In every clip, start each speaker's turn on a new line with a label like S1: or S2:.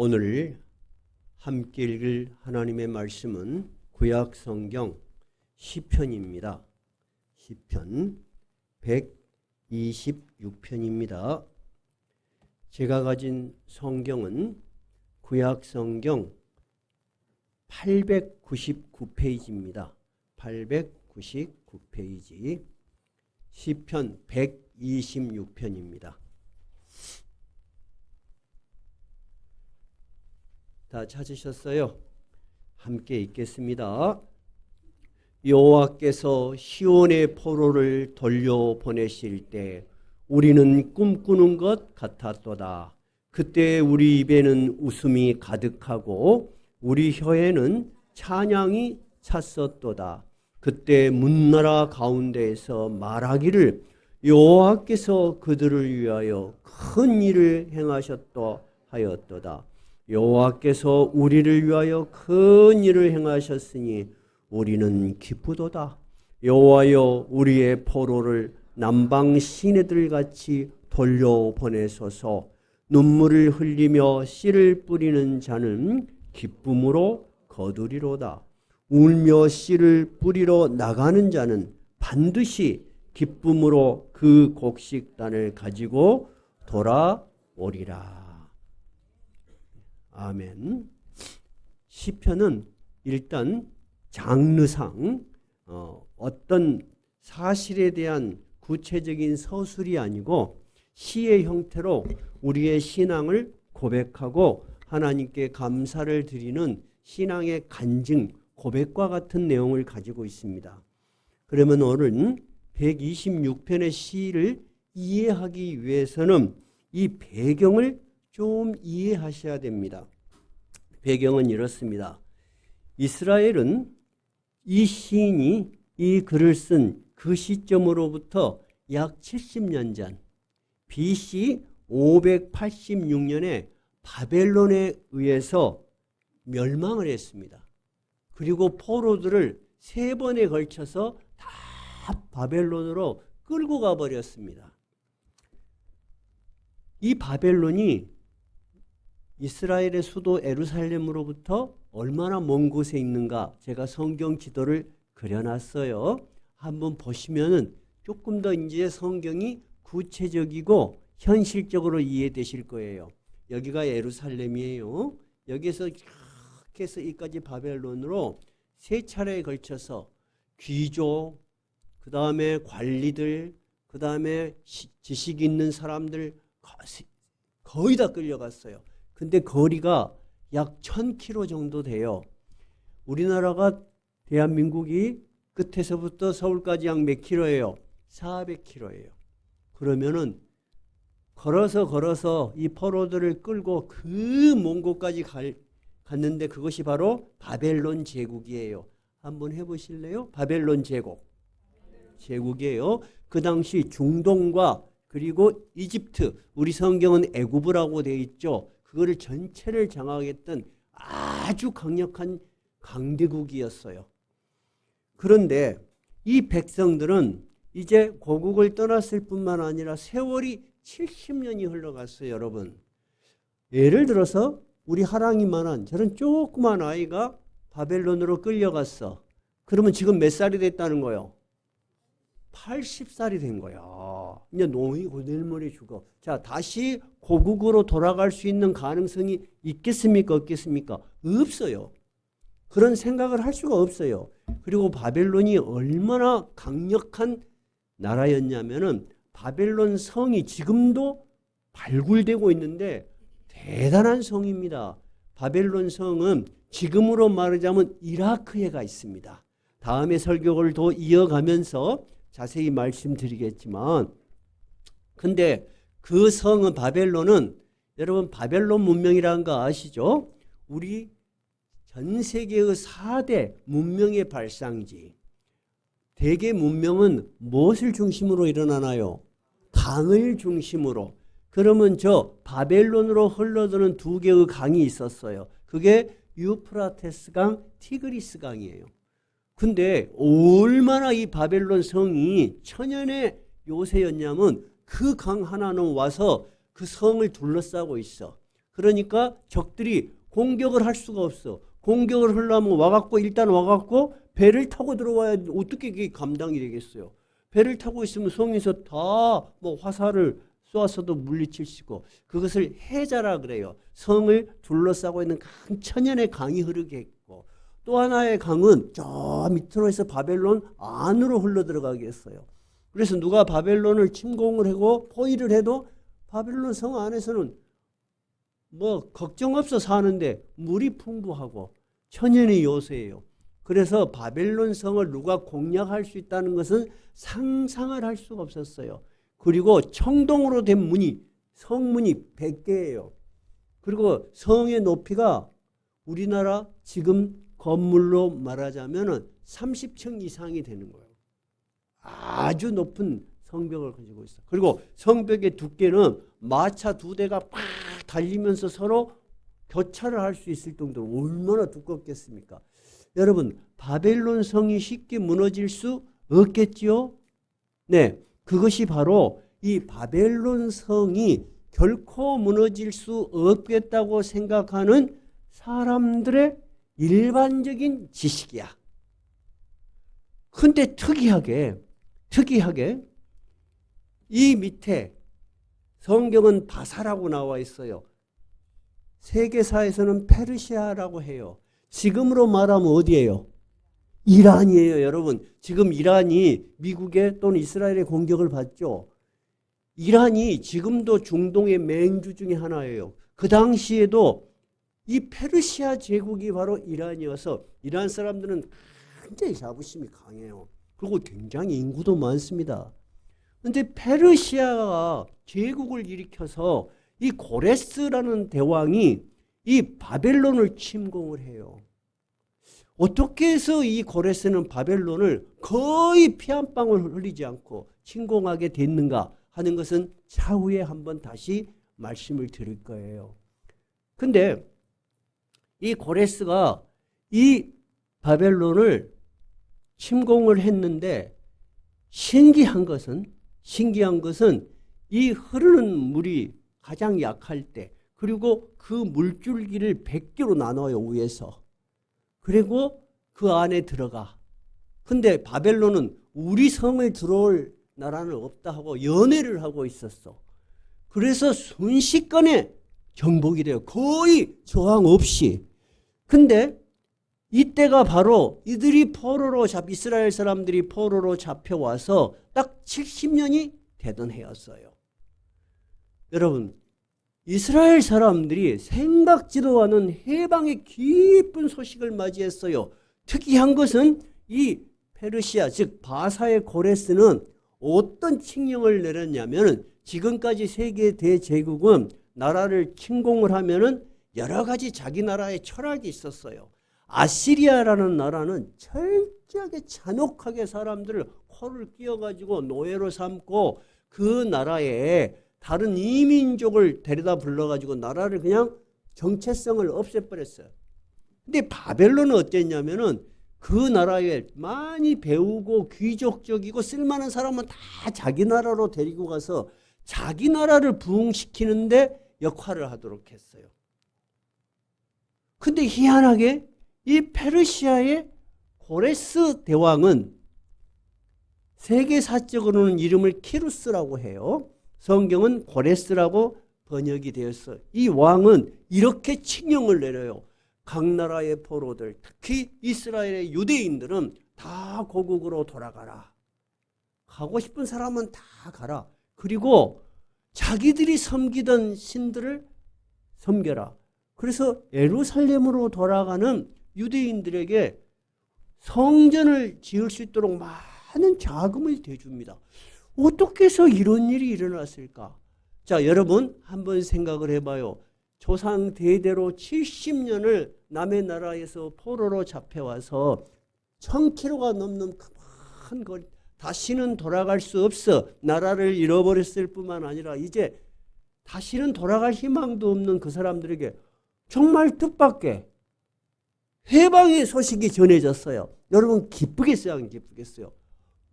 S1: 오늘 함께 읽을 하나님의 말씀은 구약 성경 시편입니다. 시편 126편입니다. 제가 가진 성경은 구약 성경 899페이지입니다. 899페이지 시편 126편입니다. 다 찾으셨어요? 함께 읽겠습니다. 여호와께서 시온의 포로를 돌려보내실 때 우리는 꿈꾸는 것 같았도다. 그때 우리 입에는 웃음이 가득하고 우리 혀에는 찬양이 찼었도다. 그때 문나라 가운데에서 말하기를 여호와께서 그들을 위하여 큰 일을 행하셨다 하였도다. 여호와께서 우리를 위하여 큰 일을 행하셨으니 우리는 기쁘도다. 여호와여 우리의 포로를 남방 시내들 같이 돌려보내소서. 눈물을 흘리며 씨를 뿌리는 자는 기쁨으로 거두리로다. 울며 씨를 뿌리러 나가는 자는 반드시 기쁨으로 그 곡식단을 가지고 돌아오리라. 아멘. 시편은 일단 장르상 어떤 사실에 대한 구체적인 서술이 아니고 시의 형태로 우리의 신앙을 고백하고 하나님께 감사를 드리는 신앙의 간증, 고백과 같은 내용을 가지고 있습니다. 그러면 오늘 126편의 시를 이해하기 위해서는 이 배경을 좀 이해하셔야 됩니다. 배경은 이렇습니다. 이스라엘은 이 시인이 이 글을 쓴 그 시점으로부터 약 70년 전 BC 586년에 바벨론에 의해서 멸망을 했습니다. 그리고 포로들을 3번에 걸쳐서 다 바벨론으로 끌고 가버렸습니다. 이 바벨론이 이스라엘의 수도 예루살렘으로부터 얼마나 먼 곳에 있는가 제가 성경 지도를 그려놨어요. 한번 보시면은 조금 더 이제 성경이 구체적이고 현실적으로 이해되실 거예요. 여기가 예루살렘이에요. 여기서 이렇게 해서 이까지 바벨론으로 3차례에 걸쳐서 귀족, 그 다음에 관리들, 그 다음에 지식 있는 사람들 거의 다 끌려갔어요. 근데 거리가 약 1000km 정도 돼요. 우리나라가 대한민국이 끝에서부터 서울까지 약 몇 킬로예요? 400km예요. 그러면은 걸어서 이 포로들을 끌고 그 먼 곳까지 갔는데 그것이 바로 바벨론 제국이에요. 한번 해보실래요? 바벨론 제국이에요. 그 당시 중동과 그리고 이집트, 우리 성경은 애굽이라고 되어 있죠. 그거를 전체를 장악했던 아주 강력한 강대국이었어요. 그런데 이 백성들은 이제 고국을 떠났을 뿐만 아니라 세월이 70년이 흘러갔어요, 여러분. 예를 들어서 우리 하랑이만한 저런 조그만 아이가 바벨론으로 끌려갔어. 그러면 지금 몇 살이 됐다는 거예요? 80살이 된 거야. 이제 노인이 고들머리 죽어. 자, 다시 고국으로 돌아갈 수 있는 가능성이 있겠습니까? 없겠습니까? 없어요. 그런 생각을 할 수가 없어요. 그리고 바벨론이 얼마나 강력한 나라였냐면은 바벨론 성이 지금도 발굴되고 있는데 대단한 성입니다. 바벨론 성은 지금으로 말하자면 이라크에가 있습니다. 다음에 설교를 더 이어가면서 자세히 말씀드리겠지만, 근데 그 성은 바벨론은 여러분 바벨론 문명이라는 거 아시죠? 우리 전 세계의 4대 문명의 발상지. 대개 문명은 무엇을 중심으로 일어나나요? 강을 중심으로. 그러면 저 바벨론으로 흘러드는 2개의 강이 있었어요. 그게 유프라테스 강, 티그리스 강이에요. 근데 얼마나 이 바벨론 성이 천연의 요새였냐면 그 강 하나는 와서 그 성을 둘러싸고 있어. 그러니까 적들이 공격을 할 수가 없어. 공격을 하려면 일단 와갖고 배를 타고 들어와야 어떻게 그게 감당이 되겠어요. 배를 타고 있으면 성에서 다 뭐 화살을 쏘아서도 물리칠 수 있고, 그것을 해자라 그래요. 성을 둘러싸고 있는 천연의 강이 흐르게 했고, 또 하나의 강은 저 밑으로 해서 바벨론 안으로 흘러 들어가게 했어요. 그래서 누가 바벨론을 침공을 하고 포위를 해도 바벨론 성 안에서는 뭐 걱정 없어 사는데 물이 풍부하고 천연의 요새예요. 그래서 바벨론 성을 누가 공략할 수 있다는 것은 상상을 할 수가 없었어요. 그리고 청동으로 된 문이, 성문이 100개예요. 그리고 성의 높이가 우리나라 지금 건물로 말하자면 30층 이상이 되는 거예요. 아주 높은 성벽을 가지고 있어요. 그리고 성벽의 두께는 마차 2대가 팍 달리면서 서로 교차를 할 수 있을 정도로 얼마나 두껍겠습니까? 여러분, 바벨론 성이 쉽게 무너질 수 없겠지요? 네, 그것이 바로 이 바벨론 성이 결코 무너질 수 없겠다고 생각하는 사람들의 일반적인 지식이야. 근데 특이하게 이 밑에 성경은 바사라고 나와 있어요. 세계사에서는 페르시아라고 해요. 지금으로 말하면 어디예요? 이란이에요, 여러분. 지금 이란이 미국의 또는 이스라엘의 공격을 받죠. 이란이 지금도 중동의 맹주 중에 하나예요. 그 당시에도 이 페르시아 제국이 바로 이란이어서 이란 사람들은 굉장히 자부심이 강해요. 그리고 굉장히 인구도 많습니다. 그런데 페르시아가 제국을 일으켜서 이 고레스라는 대왕이 이 바벨론을 침공을 해요. 어떻게 해서 이 고레스는 바벨론을 거의 피 한 방울 흘리지 않고 침공하게 됐는가 하는 것은 차후에 한번 다시 말씀을 드릴 거예요. 근데 이 고레스가 이 바벨론을 침공을 했는데 신기한 것은 이 흐르는 물이 가장 약할 때, 그리고 그 물줄기를 100개로 나눠요, 위에서. 그리고 그 안에 들어가. 근데 바벨론은 우리 성을 들어올 나라는 없다 하고 연애를 하고 있었어. 그래서 순식간에 정복이 돼요. 거의 저항 없이. 근데 이때가 바로 이스라엘 사람들이 포로로 잡혀와서 딱 70년이 되던 해였어요. 여러분, 이스라엘 사람들이 생각지도 않은 해방의 기쁜 소식을 맞이했어요. 특이한 것은 이 페르시아, 즉 바사의 고레스는 어떤 칙령을 내렸냐면, 지금까지 세계 대제국은 나라를 침공을 하면은 여러 가지 자기 나라의 철학이 있었어요. 아시리아라는 나라는 철저하게 잔혹하게 사람들을 코를 끼워가지고 노예로 삼고 그 나라에 다른 이민족을 데려다 불러가지고 나라를 그냥 정체성을 없애버렸어요. 근데 바벨론은 어땠냐면은 그 나라에 많이 배우고 귀족적이고 쓸만한 사람은 다 자기 나라로 데리고 가서 자기 나라를 부흥시키는데 역할을 하도록 했어요. 근데 희한하게 이 페르시아의 고레스 대왕은 세계사적으로는 이름을 키루스라고 해요. 성경은 고레스라고 번역이 되었어요. 이 왕은 이렇게 칙령을 내려요. 각 나라의 포로들, 특히 이스라엘의 유대인들은 다 고국으로 돌아가라. 가고 싶은 사람은 다 가라. 그리고 자기들이 섬기던 신들을 섬겨라. 그래서 예루살렘으로 돌아가는 유대인들에게 성전을 지을 수 있도록 많은 자금을 대줍니다. 어떻게 해서 이런 일이 일어났을까? 자, 여러분 한번 생각을 해봐요. 조상 대대로 70년을 남의 나라에서 포로로 잡혀와서 1000km가 넘는 큰 거리, 다시는 돌아갈 수 없어. 나라를 잃어버렸을 뿐만 아니라 이제 다시는 돌아갈 희망도 없는 그 사람들에게 정말 뜻밖의 해방의 소식이 전해졌어요. 여러분 기쁘겠어요? 안 기쁘겠어요?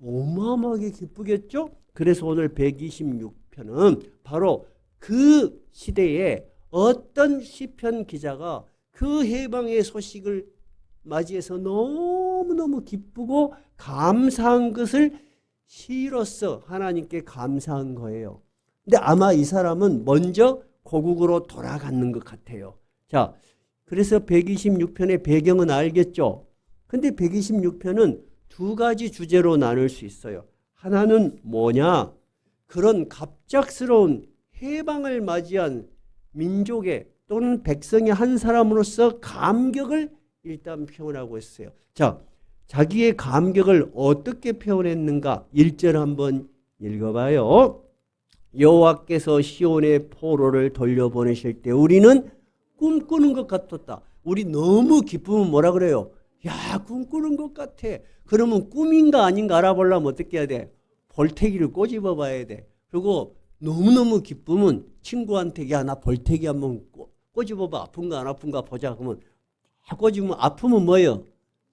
S1: 어마어마하게 기쁘겠죠? 그래서 오늘 126편은 바로 그 시대에 어떤 시편 기자가 그 해방의 소식을 맞이해서 너무너무 기쁘고 감사한 것을 시로써 하나님께 감사한 거예요. 근데 아마 이 사람은 먼저 고국으로 돌아가는 것 같아요. 자, 그래서 126편의 배경은 알겠죠? 근데 126편은 두 가지 주제로 나눌 수 있어요. 하나는 뭐냐? 그런 갑작스러운 해방을 맞이한 민족의 또는 백성의 한 사람으로서 감격을 일단 표현하고 있어요. 자, 자기의 감격을 어떻게 표현했는가? 1절 한번 읽어봐요. 여호와께서 시온의 포로를 돌려보내실 때 우리는 꿈꾸는 것 같았다. 우리 너무 기쁘면 뭐라 그래요? 야, 꿈꾸는 것 같아. 그러면 꿈인가 아닌가 알아보려면 어떻게 해야 돼? 벌떼기를 꼬집어 봐야 돼. 그리고 너무너무 기쁘면 친구한테 야, 나 벌떼기 한번 꼬집어 봐. 아픈가 안 아픈가 보자. 그러면 꼬집으면 아프면 뭐예요?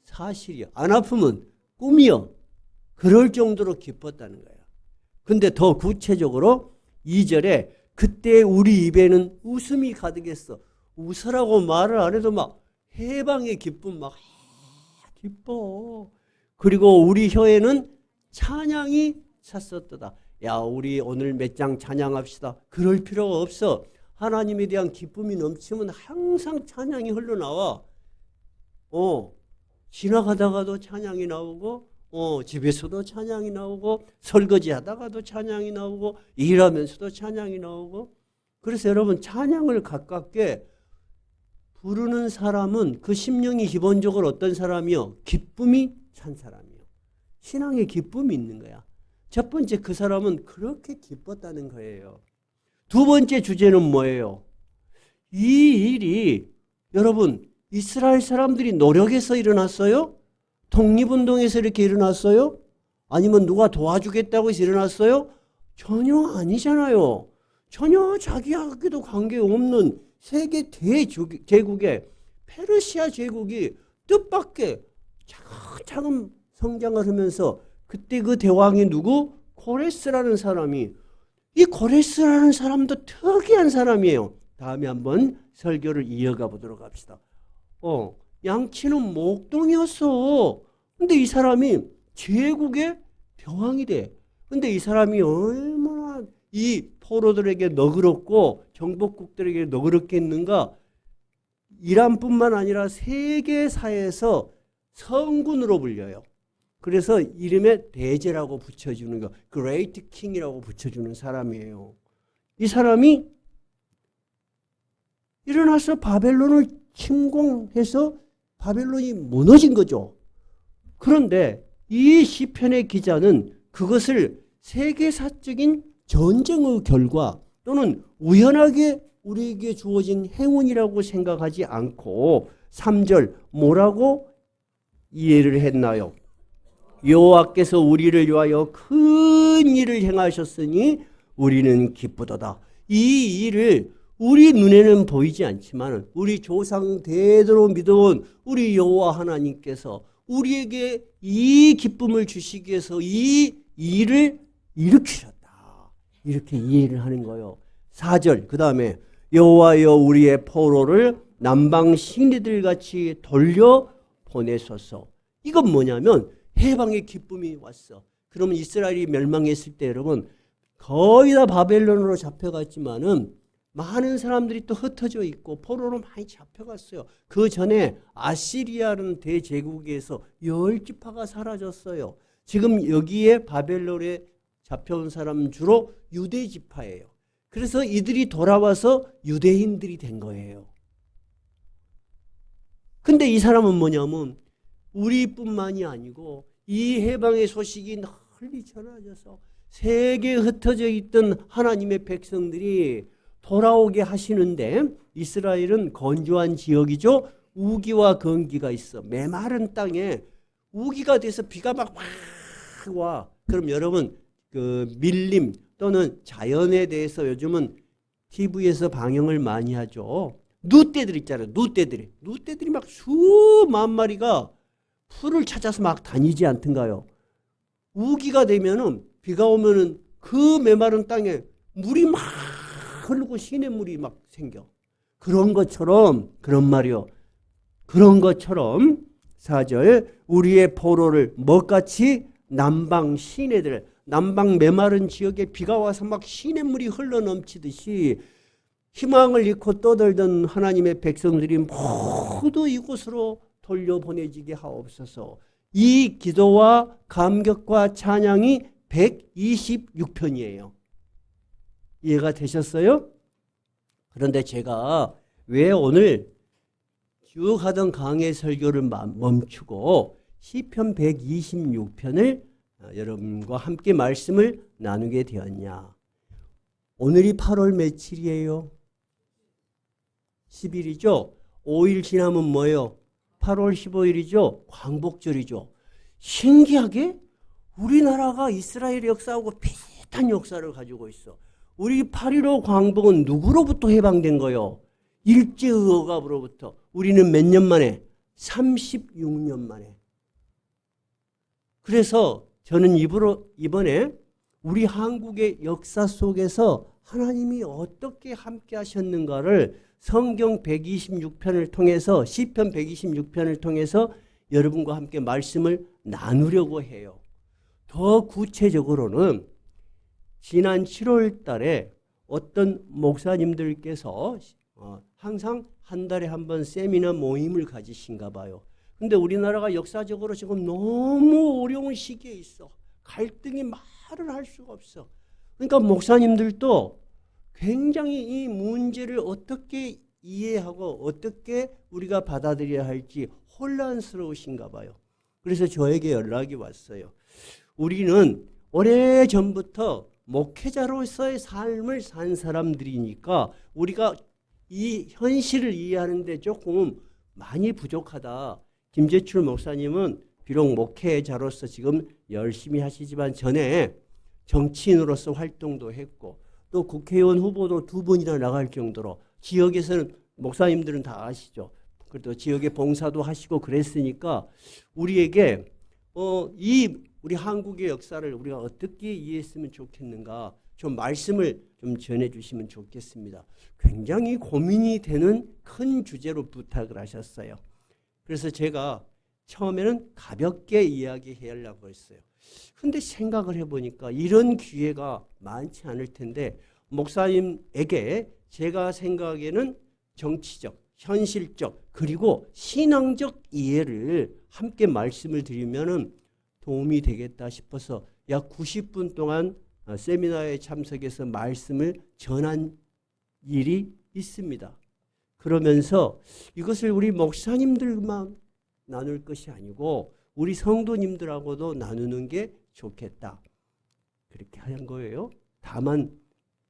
S1: 사실이요. 안 아프면 꿈이요. 그럴 정도로 기뻤다는 거예요. 근데 더 구체적으로 2절에 그때 우리 입에는 웃음이 가득했어. 웃으라고 말을 안 해도 막 해방의 기쁨 막 기뻐. 그리고 우리 혀에는 찬양이 찼었다. 야, 우리 오늘 몇 장 찬양합시다. 그럴 필요가 없어. 하나님에 대한 기쁨이 넘치면 항상 찬양이 흘러나와. 지나가다가도 찬양이 나오고 집에서도 찬양이 나오고 설거지 하다가도 찬양이 나오고 일하면서도 찬양이 나오고. 그래서 여러분 찬양을 가깝게 부르는 사람은 그 심령이 기본적으로 어떤 사람이요? 기쁨이 찬 사람이요. 신앙에 기쁨이 있는 거야. 첫 번째 그 사람은 그렇게 기뻤다는 거예요. 두 번째 주제는 뭐예요? 이 일이 여러분 이스라엘 사람들이 노력해서 일어났어요? 독립운동에서 이렇게 일어났어요? 아니면 누가 도와주겠다고 해서 일어났어요? 전혀 아니잖아요. 전혀 자기하고도 관계없는 세계 대제국의 페르시아 제국이 뜻밖의 차근차근 성장을 하면서 그때 그 대왕이 누구? 고레스라는 사람이. 이 고레스라는 사람도 특이한 사람이에요. 다음에 한번 설교를 이어가 보도록 합시다. 양치는 목동이었어. 근데 이 사람이 제국의 대왕이 돼. 근데 이 사람이 얼마나 이 포로들에게 너그럽고 정복국들에게 너그럽겠는가? 이란뿐만 아니라 세계사에서 성군으로 불려요. 그래서 이름에 대제라고 붙여주는 거, Great King이라고 붙여주는 사람이에요. 이 사람이 일어나서 바벨론을 침공해서 바벨론이 무너진 거죠. 그런데 이 시편의 기자는 그것을 세계사적인 전쟁의 결과 또는 우연하게 우리에게 주어진 행운이라고 생각하지 않고 3절 뭐라고 이해를 했나요? 여호와께서 우리를 위하여 큰 일을 행하셨으니 우리는 기쁘도다. 이 일을 우리 눈에는 보이지 않지만 우리 조상 대대로 믿어온 우리 여호와 하나님께서 우리에게 이 기쁨을 주시기 위해서 이 일을 일으키셨다. 이렇게 이해를 하는 거예요. 4절 그 다음에 여호와여 우리의 포로를 남방 식리들 같이 돌려보내소서. 이건 뭐냐면 해방의 기쁨이 왔어. 그러면 이스라엘이 멸망했을 때 여러분 거의 다 바벨론으로 잡혀갔지만은 많은 사람들이 또 흩어져 있고 포로로 많이 잡혀갔어요. 그 전에 아시리아라는 대제국에서 10지파가 사라졌어요. 지금 여기에 바벨론에 잡혀온 사람은 주로 유대 지파예요. 그래서 이들이 돌아와서 유대인들이 된 거예요. 근데 이 사람은 뭐냐면 우리뿐만이 아니고 이 해방의 소식이 널리 전해져서 세계에 흩어져 있던 하나님의 백성들이 돌아오게 하시는데 이스라엘은 건조한 지역이죠. 우기와 건기가 있어. 메마른 땅에 우기가 돼서 비가 막 와. 그럼 여러분 그 밀림 또는 자연에 대해서 요즘은 TV에서 방영을 많이 하죠. 누떼들 있잖아요. 누떼들이 막 수만 마리가 풀을 찾아서 막 다니지 않던가요? 우기가 되면은 비가 오면은 그 메마른 땅에 물이 막 흐르고 시냇물이 막 생겨. 그런 것처럼 그런 말이요. 그런 것처럼 4절 우리의 포로를 먹같이 남방 시내들 남방 메마른 지역에 비가 와서 막 시냇물이 흘러넘치듯이 희망을 잃고 떠들던 하나님의 백성들이 모두 이곳으로 돌려보내지게 하옵소서. 이 기도와 감격과 찬양이 126편이에요. 이해가 되셨어요? 그런데 제가 왜 오늘 쭉 하던 강의 설교를 멈추고 시편 126편을 여러분과 함께 말씀을 나누게 되었냐? 오늘이 8월 며칠이에요? 10일이죠? 5일 지나면 뭐예요? 8월 15일이죠? 광복절이죠. 신기하게 우리나라가 이스라엘 역사하고 비슷한 역사를 가지고 있어. 우리 8.15 광복은 누구로부터 해방된 거요? 일제의억압으로부터. 우리는 몇 년 만에? 36년 만에. 그래서 저는 이번에 우리 한국의 역사 속에서 하나님이 어떻게 함께 하셨는가를 성경 126편을 통해서 시편 126편을 통해서 여러분과 함께 말씀을 나누려고 해요. 더 구체적으로는 지난 7월 달에 어떤 목사님들께서 항상 한 달에 한 번 세미나 모임을 가지신가 봐요. 근데 우리나라가 역사적으로 지금 너무 어려운 시기에 있어. 갈등이 말을 할 수가 없어. 그러니까 목사님들도 굉장히 이 문제를 어떻게 이해하고 어떻게 우리가 받아들여야 할지 혼란스러우신가 봐요. 그래서 저에게 연락이 왔어요. 우리는 오래전부터 목회자로서의 삶을 산 사람들이니까 우리가 이 현실을 이해하는데 조금 많이 부족하다. 김재출 목사님은 비록 목회자로서 지금 열심히 하시지만 전에 정치인으로서 활동도 했고 또 국회의원 후보도 2번이나 나갈 정도로 지역에서는 목사님들은 다 아시죠. 그래도 지역에 봉사도 하시고 그랬으니까 우리에게 우리 한국의 역사를 우리가 어떻게 이해했으면 좋겠는가 좀 말씀을 좀 전해주시면 좋겠습니다. 굉장히 고민이 되는 큰 주제로 부탁을 하셨어요. 그래서 제가 처음에는 가볍게 이야기하려고 했어요. 근데 생각을 해보니까 이런 기회가 많지 않을 텐데 목사님에게 제가 생각에는 정치적, 현실적 그리고 신앙적 이해를 함께 말씀을 드리면 도움이 되겠다 싶어서 약 90분 동안 세미나에 참석해서 말씀을 전한 일이 있습니다. 그러면서 이것을 우리 목사님들만 나눌 것이 아니고 우리 성도님들하고도 나누는 게 좋겠다. 그렇게 한 거예요. 다만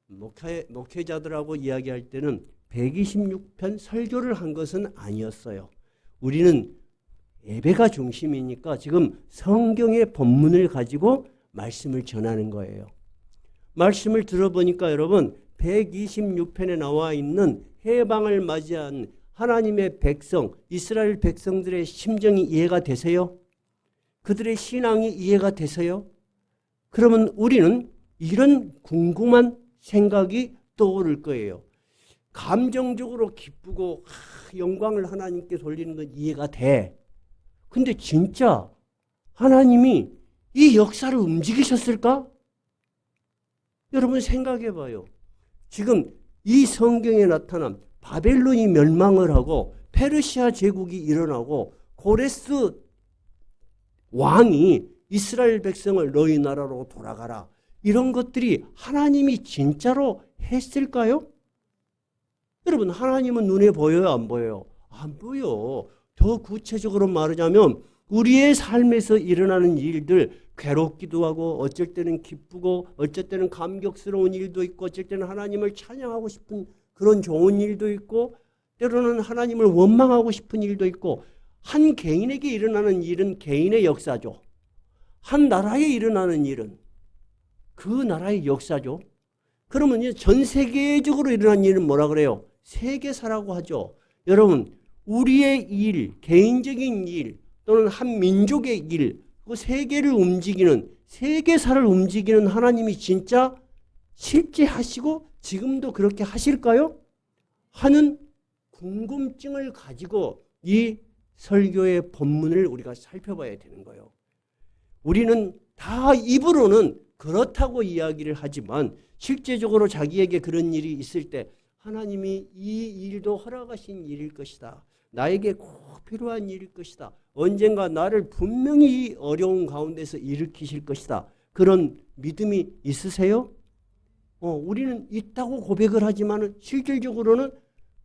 S1: 목회자들하고 이야기할 때는 126편 설교를 한 것은 아니었어요. 우리는 예배가 중심이니까 지금 성경의 본문을 가지고 말씀을 전하는 거예요. 말씀을 들어보니까 여러분 126편에 나와 있는 해방을 맞이한 하나님의 백성, 이스라엘 백성들의 심정이 이해가 되세요? 그들의 신앙이 이해가 되세요? 그러면 우리는 이런 궁금한 생각이 떠오를 거예요. 감정적으로 기쁘고 영광을 하나님께 돌리는 건 이해가 돼. 근데 진짜 하나님이 이 역사를 움직이셨을까? 여러분 생각해 봐요. 지금 이 성경에 나타난 바벨론이 멸망을 하고 페르시아 제국이 일어나고 고레스 왕이 이스라엘 백성을 너희 나라로 돌아가라. 이런 것들이 하나님이 진짜로 했을까요? 여러분 하나님은 눈에 보여요? 안 보여요? 안 보여. 더 구체적으로 말하자면 우리의 삶에서 일어나는 일들 괴롭기도 하고 어쩔 때는 기쁘고 어쩔 때는 감격스러운 일도 있고 어쩔 때는 하나님을 찬양하고 싶은 그런 좋은 일도 있고 때로는 하나님을 원망하고 싶은 일도 있고 한 개인에게 일어나는 일은 개인의 역사죠. 한 나라에 일어나는 일은 그 나라의 역사죠. 그러면 전 세계적으로 일어난 일은 뭐라 그래요? 세계사라고 하죠. 여러분 우리의 일, 개인적인 일 또는 한 민족의 일, 그 세계를 움직이는 세계사를 움직이는 하나님이 진짜 실제 하시고 지금도 그렇게 하실까요? 하는 궁금증을 가지고 이 설교의 본문을 우리가 살펴봐야 되는 거예요. 우리는 다 입으로는 그렇다고 이야기를 하지만 실제적으로 자기에게 그런 일이 있을 때 하나님이 이 일도 허락하신 일일 것이다. 나에게 꼭 필요한 일일 것이다. 언젠가 나를 분명히 어려운 가운데서 일으키실 것이다. 그런 믿음이 있으세요? 우리는 있다고 고백을 하지만 실질적으로는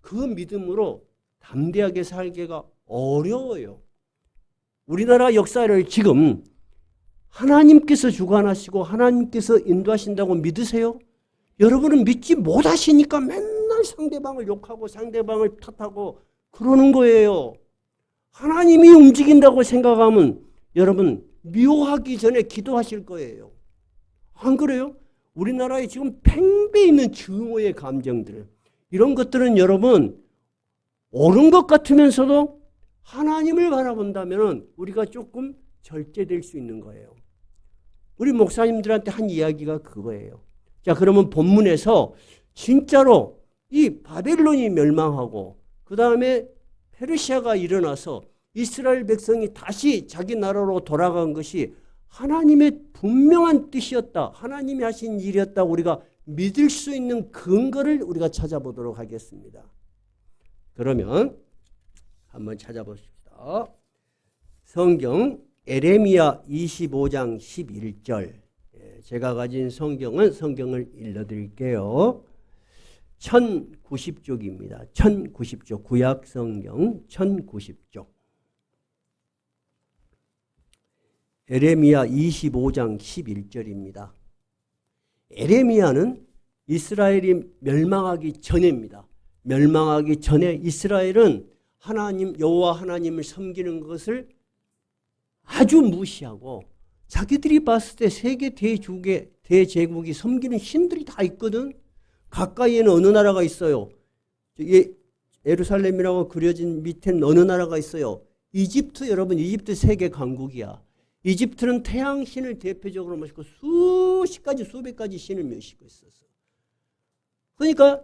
S1: 그 믿음으로 담대하게 살기가 어려워요. 우리나라 역사를 지금 하나님께서 주관하시고 하나님께서 인도하신다고 믿으세요? 여러분은 믿지 못하시니까 맨날 상대방을 욕하고 상대방을 탓하고 그러는 거예요. 하나님이 움직인다고 생각하면 여러분 미워하기 전에 기도하실 거예요. 안 그래요? 우리나라에 지금 팽배 있는 증오의 감정들, 이런 것들은 여러분 옳은 것 같으면서도 하나님을 바라본다면 우리가 조금 절제될 수 있는 거예요. 우리 목사님들한테 한 이야기가 그거예요. 자, 그러면 본문에서 진짜로 이 바벨론이 멸망하고 그 다음에 페르시아가 일어나서 이스라엘 백성이 다시 자기 나라로 돌아간 것이 하나님의 분명한 뜻이었다. 하나님이 하신 일이었다고 우리가 믿을 수 있는 근거를 우리가 찾아보도록 하겠습니다. 그러면 한번 찾아보십시다. 성경 에레미야 25장 11절. 제가 가진 성경을 읽어드릴게요. 1090쪽입니다. 1090쪽, 구약 성경 1090쪽. 에레미야 25장 11절입니다. 에레미야는 이스라엘이 멸망하기 전에입니다. 멸망하기 전에 이스라엘은 하나님, 여호와 하나님을 섬기는 것을 아주 무시하고 자기들이 봤을 때 세계 대제국이 섬기는 신들이 다 있거든. 가까이에는 어느 나라가 있어요? 예루살렘이라고 그려진 밑에는 어느 나라가 있어요? 이집트. 여러분, 이집트 세계 강국이야. 이집트는 태양신을 대표적으로 모시고 수십 가지 수백 가지 신을 모시고 있었어. 그러니까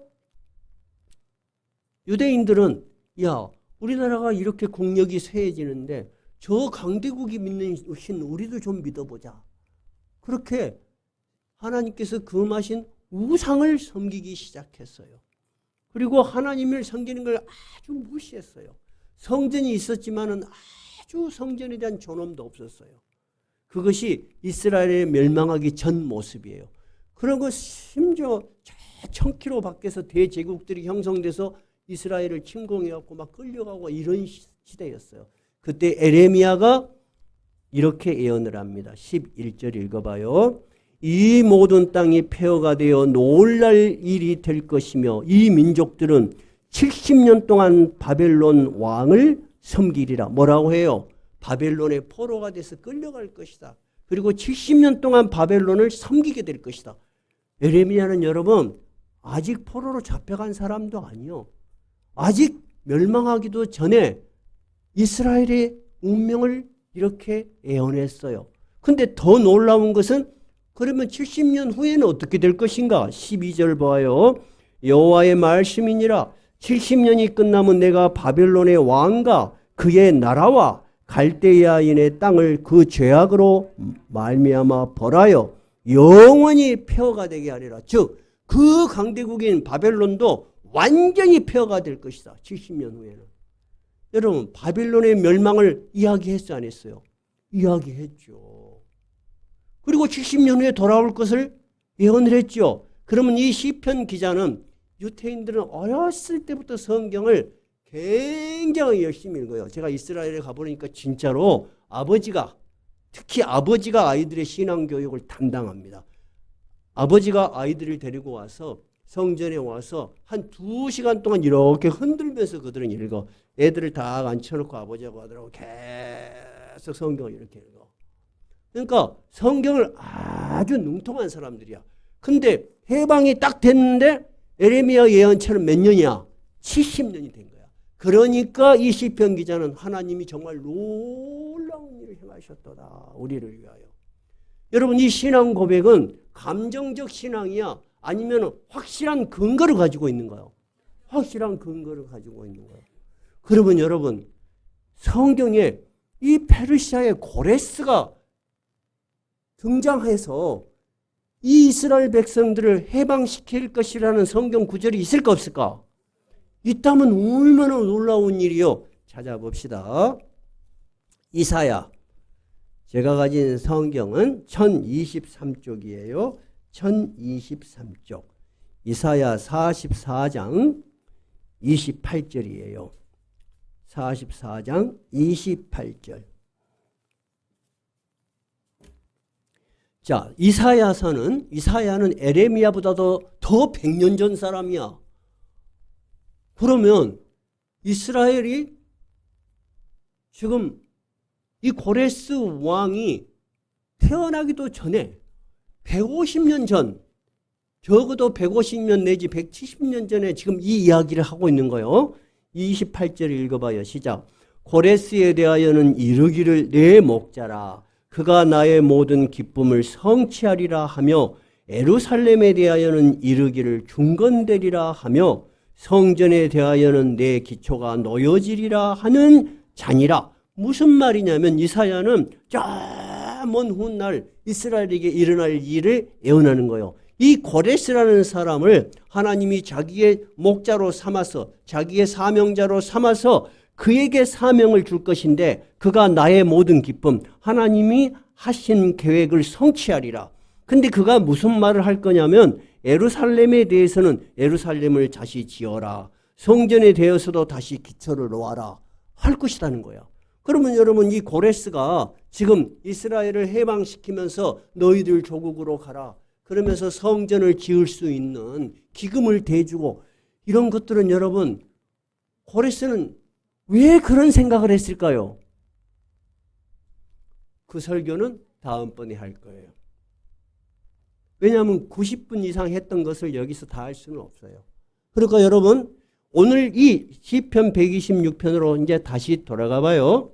S1: 유대인들은 야, 우리나라가 이렇게 국력이 쇠해지는데 저 강대국이 믿는 신 우리도 좀 믿어보자. 그렇게 하나님께서 금하신 우상을 섬기기 시작했어요. 그리고 하나님을 섬기는 걸 아주 무시했어요. 성전이 있었지만은 아주 성전에 대한 존엄도 없었어요. 그것이 이스라엘의 멸망하기 전 모습이에요. 그리고 심지어 1000km 밖에서 대제국들이 형성돼서 이스라엘을 침공해갖고 막 끌려가고 이런 시대였어요. 그때 에레미야가 이렇게 예언을 합니다. 11절 읽어봐요. 이 모든 땅이 폐허가 되어 놀랄 일이 될 것이며 이 민족들은 70년 동안 바벨론 왕을 섬기리라. 뭐라고 해요? 바벨론의 포로가 돼서 끌려갈 것이다. 그리고 70년 동안 바벨론을 섬기게 될 것이다. 에레미야는 여러분 아직 포로로 잡혀간 사람도 아니요. 아직 멸망하기도 전에 이스라엘의 운명을 이렇게 예언했어요. 근데 더 놀라운 것은 그러면 70년 후에는 어떻게 될 것인가? 12절 봐요. 여호와의 말씀이니라. 70년이 끝나면 내가 바벨론의 왕과 그의 나라와 갈대아인의 땅을 그 죄악으로 말미암아 벌하여 영원히 폐허가 되게 하리라. 즉 그 강대국인 바벨론도 완전히 폐허가 될 것이다. 70년 후에는. 여러분 바벨론의 멸망을 이야기했어 안 했어요? 이야기했죠. 그리고 70년 후에 돌아올 것을 예언을 했죠. 그러면 이 시편 기자는 유태인들은 어렸을 때부터 성경을 굉장히 열심히 읽어요. 제가 이스라엘에 가보니까 진짜로 특히 아버지가 아이들의 신앙교육을 담당합니다. 아버지가 아이들을 데리고 와서 성전에 와서 한 2시간 동안 이렇게 흔들면서 그들은 읽어. 애들을 다 앉혀놓고 아버지하고 하더라고 계속 성경을 이렇게 읽어. 그러니까 성경을 아주 능통한 사람들이야. 근데 해방이 딱 됐는데 에레미야 예언처럼 몇 년이야? 70년이 된 거야. 그러니까 이 시편 기자는 하나님이 정말 놀라운 일을 행하셨도다. 우리를 위하여. 여러분 이 신앙 고백은 감정적 신앙이야? 아니면 확실한 근거를 가지고 있는 거예요? 확실한 근거를 가지고 있는 거예요. 그러면 여러분, 성경에 이 페르시아의 고레스가 등장해서 이 이스라엘 백성들을 해방시킬 것이라는 성경 구절이 있을까 없을까? 있다면 얼마나 놀라운 일이요. 찾아봅시다. 이사야. 제가 가진 성경은 1023쪽이에요. 1023쪽. 이사야 44장 28절이에요. 44장 28절. 자, 이사야는 에레미야보다도 더 100년 전 사람이야. 그러면 이스라엘이 지금 이 고레스 왕이 태어나기도 전에 150년 전, 적어도 150년 내지 170년 전에 지금 이 이야기를 하고 있는 거예요. 28절을 읽어봐요. 시작. 고레스에 대하여는 이르기를 내 목자라. 그가 나의 모든 기쁨을 성취하리라 하며 예루살렘에 대하여는 이르기를 중건되리라 하며 성전에 대하여는 내 기초가 놓여지리라 하는 자니라. 무슨 말이냐면 이사야는 저 먼 훗날 이스라엘에게 일어날 일을 예언하는 거예요. 이 고레스라는 사람을 하나님이 자기의 목자로 삼아서 자기의 사명자로 삼아서 그에게 사명을 줄 것인데 그가 나의 모든 기쁨, 하나님이 하신 계획을 성취하리라. 근데 그가 무슨 말을 할 거냐면 예루살렘에 대해서는 예루살렘을 다시 지어라. 성전에 대해서도 다시 기초를 놓아라. 할 것이라는 거야. 그러면 여러분 이 고레스가 지금 이스라엘을 해방시키면서 너희들 조국으로 가라. 그러면서 성전을 지을 수 있는 기금을 대주고 이런 것들은 여러분 고레스는 왜 그런 생각을 했을까요? 그 설교는 다음번에 할 거예요. 왜냐하면 90분 이상 했던 것을 여기서 다 할 수는 없어요. 그러니까 여러분 오늘 이 시편 126편으로 이제 다시 돌아가 봐요.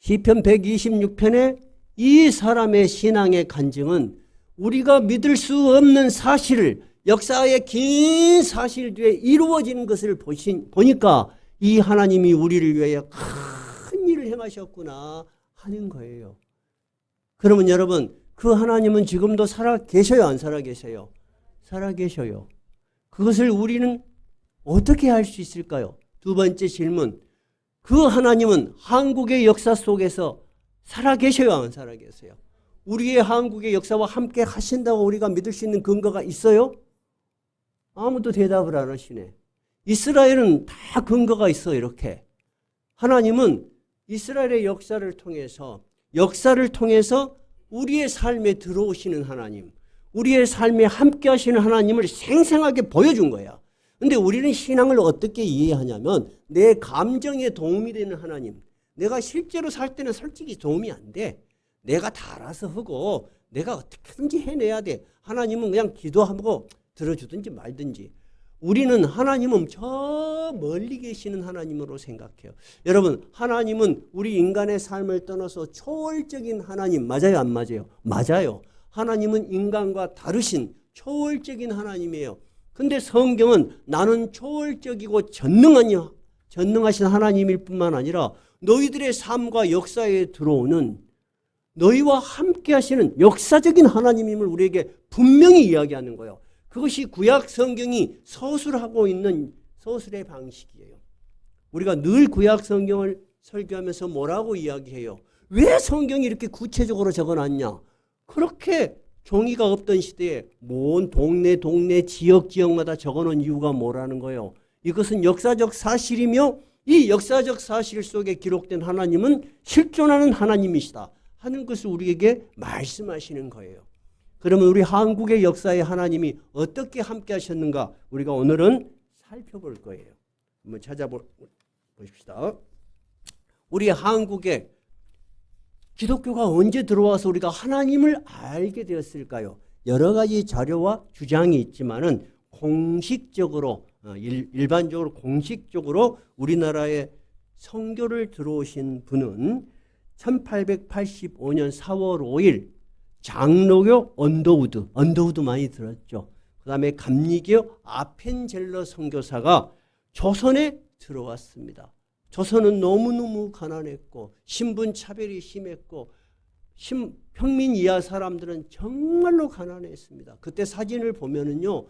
S1: 시편 126편에 이 사람의 신앙의 간증은 우리가 믿을 수 없는 사실을 역사의 긴 사실 뒤에 이루어지는 것을 보니까 이 하나님이 우리를 위하여 큰 일을 행하셨구나 하는 거예요. 그러면 여러분 그 하나님은 지금도 살아 계셔요? 안 살아 계세요? 살아 계셔요. 그것을 우리는 어떻게 할 수 있을까요? 두 번째 질문. 그 하나님은 한국의 역사 속에서 살아 계셔요? 안 살아 계세요? 우리의 한국의 역사와 함께 하신다고 우리가 믿을 수 있는 근거가 있어요? 아무도 대답을 안 하시네. 이스라엘은 다 근거가 있어. 이렇게 하나님은 이스라엘의 역사를 통해서 우리의 삶에 들어오시는 하나님, 우리의 삶에 함께 하시는 하나님을 생생하게 보여준 거야. 근데 우리는 신앙을 어떻게 이해하냐면 내 감정에 도움이 되는 하나님, 내가 실제로 살 때는 솔직히 도움이 안 돼. 내가 다 알아서 하고 내가 어떻게든지 해내야 돼. 하나님은 그냥 기도하고 들어주든지 말든지. 우리는 하나님은 저 멀리 계시는 하나님으로 생각해요. 여러분, 하나님은 우리 인간의 삶을 떠나서 초월적인 하나님, 맞아요? 안 맞아요? 맞아요. 하나님은 인간과 다르신 초월적인 하나님이에요. 근데 성경은 나는 초월적이고 전능하신 하나님일 뿐만 아니라 너희들의 삶과 역사에 들어오는 너희와 함께 하시는 역사적인 하나님임을 우리에게 분명히 이야기하는 거예요. 그것이 구약 성경이 서술하고 있는 서술의 방식이에요. 우리가 늘 구약 성경을 설교하면서 뭐라고 이야기해요? 왜 성경이 이렇게 구체적으로 적어놨냐? 그렇게 종이가 없던 시대에 먼 동네 지역마다 적어놓은 이유가 뭐라는 거예요? 이것은 역사적 사실이며 이 역사적 사실 속에 기록된 하나님은 실존하는 하나님이시다 하는 것을 우리에게 말씀하시는 거예요. 그러면 우리 한국의 역사에 하나님이 어떻게 함께 하셨는가 우리가 오늘은 살펴볼 거예요. 한번 찾아보십시다. 우리 한국에 기독교가 언제 들어와서 우리가 하나님을 알게 되었을까요? 여러 가지 자료와 주장이 있지만은 공식적으로 일반적으로 공식적으로 우리나라에 선교를 들어오신 분은 1885년 4월 5일 장로교 언더우드 많이 들었죠. 그 그다음에 감리교 아펜젤러 선교사가 조선에 들어왔습니다. 조선은 너무너무 가난했고 신분 차별이 심했고 평민 이하 사람들은 정말로 가난했습니다. 그때 사진을 보면은요,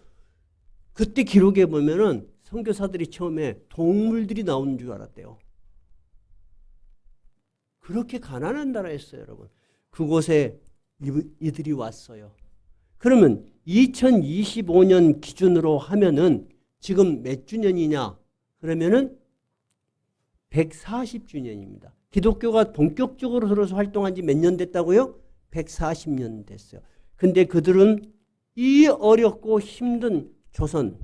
S1: 그때 기록에 보면은 선교사들이 처음에 동물들이 나오는 줄 알았대요. 그렇게 가난한 나라였어요, 여러분. 그곳에 이들이 왔어요. 그러면 2025년 기준으로 하면은 지금 몇 주년이냐? 그러면은 140주년입니다. 기독교가 본격적으로 들어서 활동한 지 몇 년 됐다고요? 140년 됐어요. 근데 그들은 이 어렵고 힘든 조선,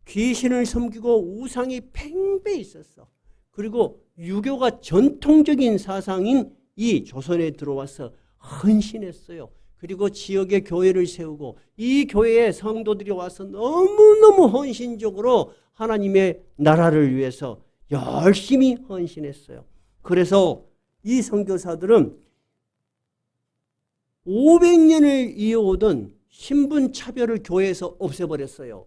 S1: 귀신을 섬기고 우상이 팽배 있었어. 그리고 유교가 전통적인 사상인 이 조선에 들어와서 헌신했어요. 그리고 지역에 교회를 세우고 이 교회에 성도들이 와서 너무너무 헌신적으로 하나님의 나라를 위해서 열심히 헌신했어요. 그래서 이 선교사들은 500년을 이어오던 신분 차별을 교회에서 없애버렸어요.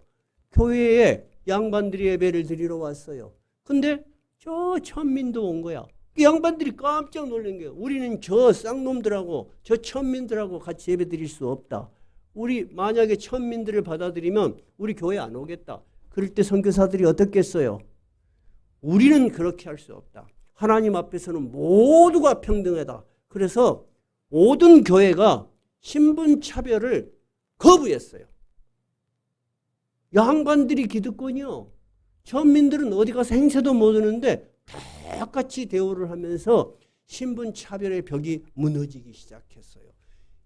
S1: 교회에 양반들이 예배를 드리러 왔어요. 근데 저 천민도 온 거야. 그 양반들이 깜짝 놀란 거예요. 우리는 저 쌍놈들하고 저 천민들하고 같이 예배 드릴 수 없다. 우리 만약에 천민들을 받아들이면 우리 교회 안 오겠다. 그럴 때 선교사들이 어떻게 했어요? 우리는 그렇게 할 수 없다. 하나님 앞에서는 모두가 평등하다. 그래서 모든 교회가 신분 차별을 거부했어요. 양반들이 기득권이요. 천민들은 어디 가서 행세도 못 하는데 똑같이 대우를 하면서 신분 차별의 벽이 무너지기 시작했어요.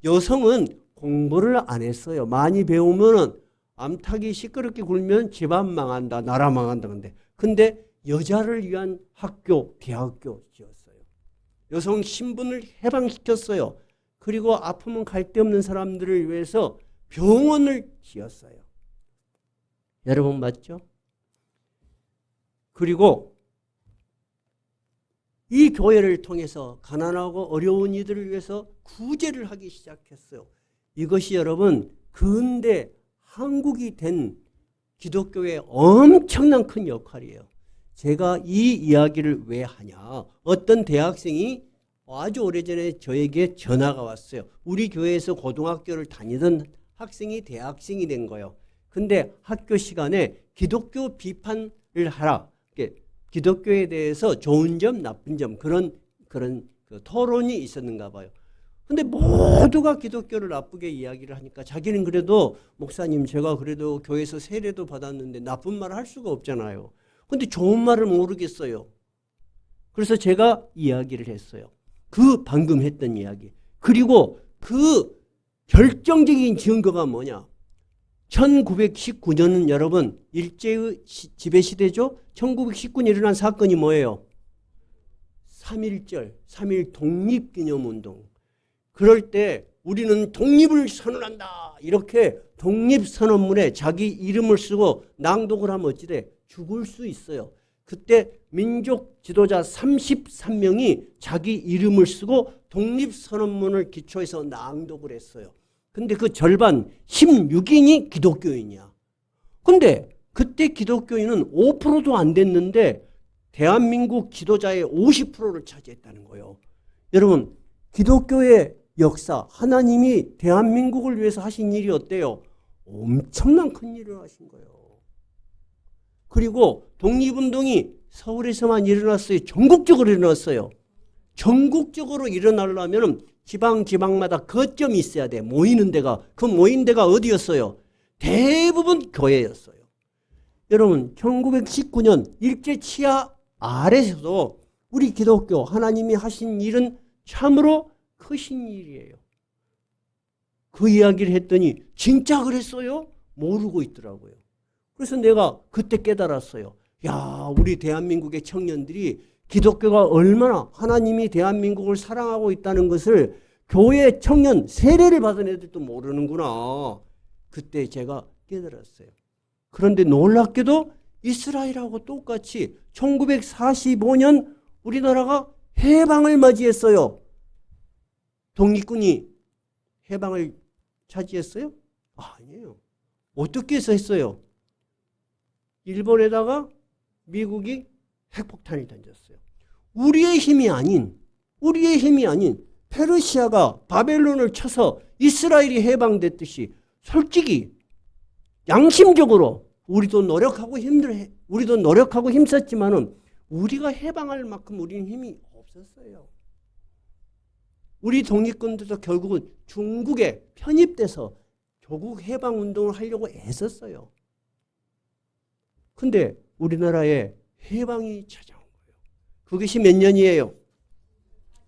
S1: 여성은 공부를 안 했어요. 많이 배우면은 암탉이 시끄럽게 굴면 집안 망한다, 나라 망한다. 근데 여자를 위한 학교, 대학교 지었어요. 여성 신분을 해방시켰어요. 그리고 아프면 갈 데 없는 사람들을 위해서 병원을 지었어요. 여러분 맞죠? 그리고 이 교회를 통해서 가난하고 어려운 이들을 위해서 구제를 하기 시작했어요. 이것이 여러분 근대 한국이 된 기독교의 엄청난 큰 역할이에요. 제가 이 이야기를 왜 하냐? 어떤 대학생이 아주 오래전에 저에게 전화가 왔어요. 우리 교회에서 고등학교를 다니던 학생이 대학생이 된 거예요. 근데 학교 시간에 기독교 비판을 하라. 기독교에 대해서 좋은 점, 나쁜 점 그런 그 토론이 있었는가 봐요. 근데 모두가 기독교를 나쁘게 이야기를 하니까 자기는 그래도 목사님 제가 그래도 교회에서 세례도 받았는데 나쁜 말을 할 수가 없잖아요. 근데 좋은 말을 모르겠어요. 그래서 제가 이야기를 했어요. 그 방금 했던 이야기. 그리고 그 결정적인 증거가 뭐냐? 1919년은 여러분 일제의 지배시대죠. 1919년에 일어난 사건이 뭐예요? 3.1절, 3.1 독립기념운동. 그럴 때 우리는 독립을 선언한다. 이렇게 독립선언문에 자기 이름을 쓰고 낭독을 하면 어찌돼? 죽을 수 있어요. 그때 민족 지도자 33명이 자기 이름을 쓰고 독립선언문을 기초해서 낭독을 했어요. 근데 그 절반 16인이 기독교인이야. 근데 그때 기독교인은 5%도 안 됐는데 대한민국 지도자의 50%를 차지했다는 거예요. 여러분 기독교의 역사, 하나님이 대한민국을 위해서 하신 일이 어때요? 엄청난 큰 일을 하신 거예요. 그리고 독립운동이 서울에서만 일어났어요? 전국적으로 일어났어요? 전국적으로 일어나려면 지방마다 거점이 있어야 돼. 모이는 데가. 그 모인 데가 어디였어요? 대부분 교회였어요. 여러분 1919년 일제 치하 아래서도 우리 기독교 하나님이 하신 일은 참으로 크신 일이에요. 그 이야기를 했더니 진짜 그랬어요? 모르고 있더라고요. 그래서 내가 그때 깨달았어요. 야, 우리 대한민국의 청년들이 기독교가 얼마나 하나님이 대한민국을 사랑하고 있다는 것을 교회 청년 세례를 받은 애들도 모르는구나. 그때 제가 깨달았어요. 그런데 놀랍게도 이스라엘하고 똑같이 1945년 우리나라가 해방을 맞이했어요. 독립군이 해방을 차지했어요? 아니에요. 어떻게 해서 했어요? 일본에다가 미국이 핵폭탄을 던졌어요. 우리의 힘이 아닌 페르시아가 바벨론을 쳐서 이스라엘이 해방됐듯이 솔직히 양심적으로 우리도 노력하고 힘썼지만은 우리가 해방할 만큼 우리는 힘이 없었어요. 우리 독립군들도 결국은 중국에 편입돼서 조국 해방 운동을 하려고 애썼어요. 근데 우리나라에 해방이 찾아온 거예요. 그것이 몇 년이에요?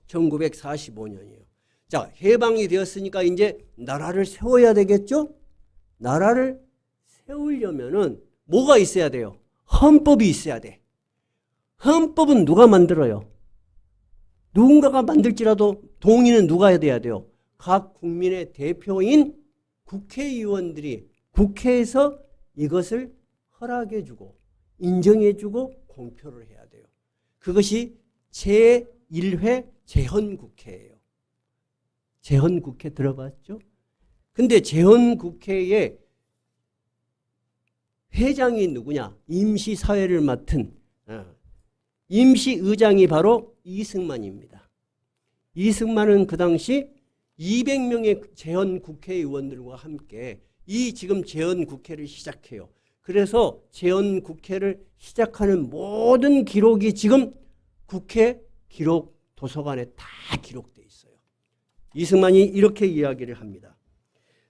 S1: 1945년이에요. 자, 해방이 되었으니까 이제 나라를 세워야 되겠죠? 나라를 세우려면은 뭐가 있어야 돼요? 헌법이 있어야 돼. 헌법은 누가 만들어요? 누군가가 만들지라도 동의는 누가 해야 돼요? 각 국민의 대표인 국회의원들이 국회에서 이것을 허락해주고 인정해주고 공표를 해야 돼요. 그것이 제1회 재헌국회예요. 재헌국회 들어봤죠? 근데 재헌국회의 회장이 누구냐? 임시사회를 맡은 임시의장이 바로 이승만입니다. 이승만은 그 당시 200명의 재헌국회의원들과 함께 이 지금 재헌국회를 시작해요. 그래서 재헌국회를 시작하는 모든 기록이 지금 국회 기록 도서관에 다 기록되어 있어요. 이승만이 이렇게 이야기를 합니다.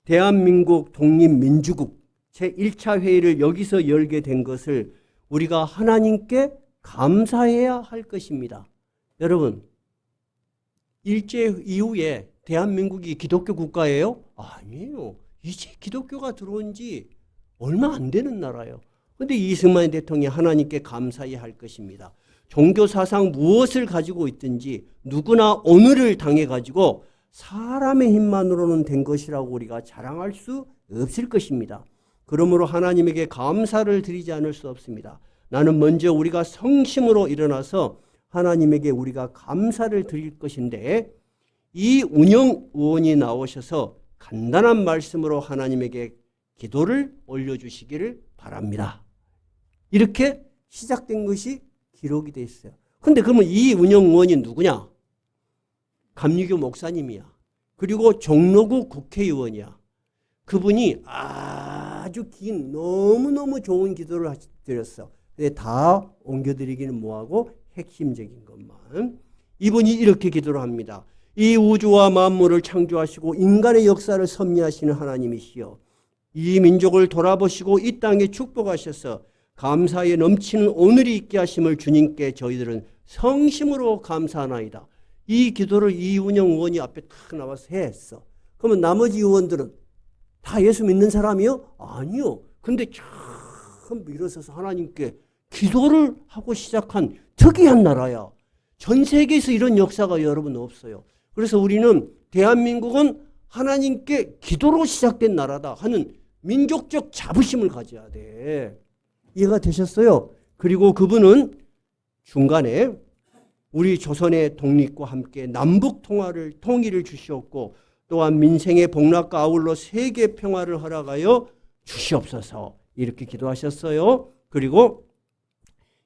S1: 대한민국 독립민주국 제1차 회의를 여기서 열게 된 것을 우리가 하나님께 감사해야 할 것입니다. 여러분, 일제 이후에 대한민국이 기독교 국가예요? 아니에요. 이제 기독교가 들어온 지 얼마 안 되는 나라예요. 그런데 이승만 대통령이 하나님께 감사해야 할 것입니다. 종교 사상 무엇을 가지고 있든지 누구나 오늘을 당해가지고 사람의 힘만으로는 된 것이라고 우리가 자랑할 수 없을 것입니다. 그러므로 하나님에게 감사를 드리지 않을 수 없습니다. 나는 먼저 우리가 성심으로 일어나서 하나님에게 우리가 감사를 드릴 것인데 이 운영의원이 나오셔서 간단한 말씀으로 하나님에게 기도를 올려주시기를 바랍니다. 이렇게 시작된 것이 기록이 되어 있어요. 그런데 그러면 이 운영의원이 누구냐? 감리교 목사님이야. 그리고 종로구 국회의원이야. 그분이 아주 긴 너무너무 좋은 기도를 드렸어. 근데 다 옮겨드리기는 뭐하고 핵심적인 것만. 이분이 이렇게 기도를 합니다. 이 우주와 만물을 창조하시고 인간의 역사를 섭리하시는 하나님이시여, 이 민족을 돌아보시고 이 땅에 축복하셔서 감사에 넘치는 오늘이 있게 하심을 주님께 저희들은 성심으로 감사하나이다. 이 기도를 이운영 의원이 앞에 탁 나와서 했어. 그러면 나머지 의원들은 다 예수 믿는 사람이요? 아니요. 근데 참 일어서서 하나님께 기도를 하고 시작한 특이한 나라야. 전 세계에서 이런 역사가 여러분 없어요. 그래서 우리는 대한민국은 하나님께 기도로 시작된 나라다 하는 민족적 자부심을 가져야 돼. 이해가 되셨어요? 그리고 그분은 중간에 우리 조선의 독립과 함께 남북 통일을 주시었고 또한 민생의 복락과 아울러 세계 평화를 허락하여 주시옵소서 이렇게 기도하셨어요. 그리고